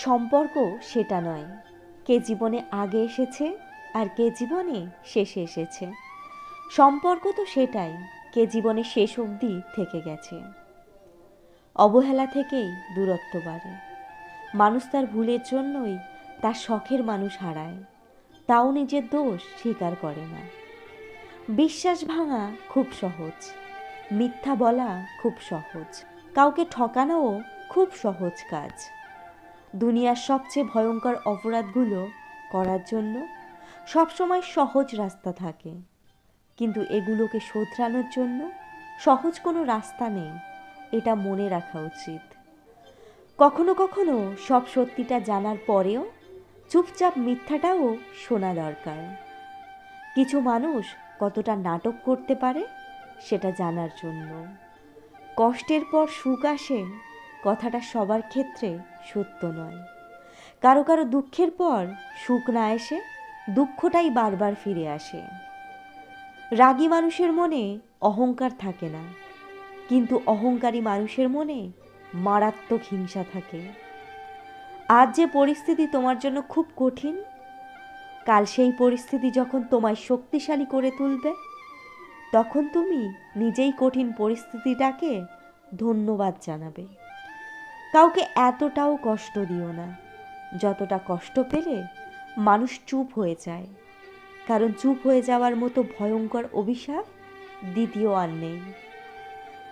সম্পর্ক সেটা নয় কে জীবনে আগে এসেছে আর কে জীবনে শেষে এসেছে। সম্পর্ক তো সেটাই কে জীবনে শেষ অবধি থেকে গেছে। অবহেলা থেকেই দূরত্ব বাড়ে। মানুষ তার ভুলের জন্যই তার শখের মানুষ হারায়, তাও নিজের দোষ স্বীকার করে না। বিশ্বাস ভাঙা খুব সহজ, মিথ্যা বলা খুব সহজ, কাউকে ঠকানোও খুব সহজ কাজ। দুনিয়ার সবচেয়ে ভয়ঙ্কর অপরাধগুলো করার জন্য সবসময় সহজ রাস্তা থাকে, কিন্তু এগুলোকে শোধরানোর জন্য সহজ কোনো রাস্তা নেই, এটা মনে রাখা উচিত। কখনো কখনো সব সত্যিটা জানার পরেও চুপচাপ মিথ্যাটাও শোনা দরকার। কিছু মানুষ কতটা নাটক করতে পারে সেটা জানার জন্য। কষ্টের পর সুখ আসে কথাটা সবার ক্ষেত্রে সত্য নয়। কারো কারো দুঃখের পর সুখ না এসে দুঃখটাই বারবার ফিরে আসে। রাগী মানুষের মনে অহংকার থাকে না, কিন্তু অহংকারী মানুষের মনে মারাত্মক হিংসা থাকে। আজ যে পরিস্থিতি তোমার জন্য খুব কঠিন, কাল সেই পরিস্থিতি যখন তোমায় শক্তিশালী করে তুলবে, তখন তুমি নিজেই কঠিন পরিস্থিতিটাকে ধন্যবাদ জানাবে। কাউকে এতটাও কষ্ট দিও না যতটা কষ্ট পেলে মানুষ চুপ হয়ে যায়, কারণ চুপ হয়ে যাওয়ার মতো ভয়ঙ্কর অভিশাপ দ্বিতীয় আর নেই।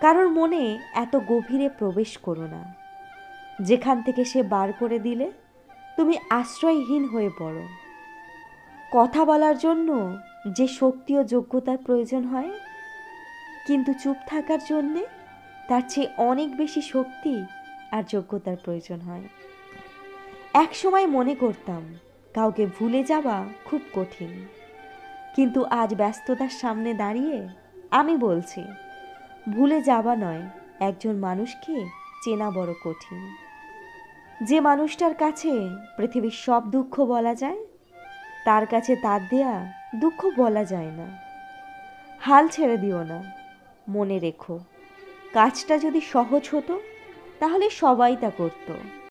কারোর মনে এত গভীরে প্রবেশ করো না যেখান থেকে সে বার করে দিলে তুমি আশ্রয়হীন হয়ে পড়ো। কথা বলার জন্য যে শক্তি ও যোগ্যতার প্রয়োজন হয়, কিন্তু চুপ থাকার জন্যে তার চেয়ে অনেক বেশি শক্তি আর যোগ্যতার প্রয়োজন হয়। এক সময় মনে করতাম কাউকে ভুলে যাওয়া খুব কঠিন, কিন্তু আজ ব্যস্ততার সামনে দাঁড়িয়ে আমি বলছি, ভুলে যাওয়া নয়, একজন মানুষকে চেনা বড় কঠিন। যে মানুষটার কাছে পৃথিবীর সব দুঃখ বলা যায়, তার কাছে তার দেয়া দুঃখ বলা যায় না। হাল ছেড়ে দিও না, মনে রেখো কাজটা যদি সহজ হতো তাহলে সবাই তা করতো।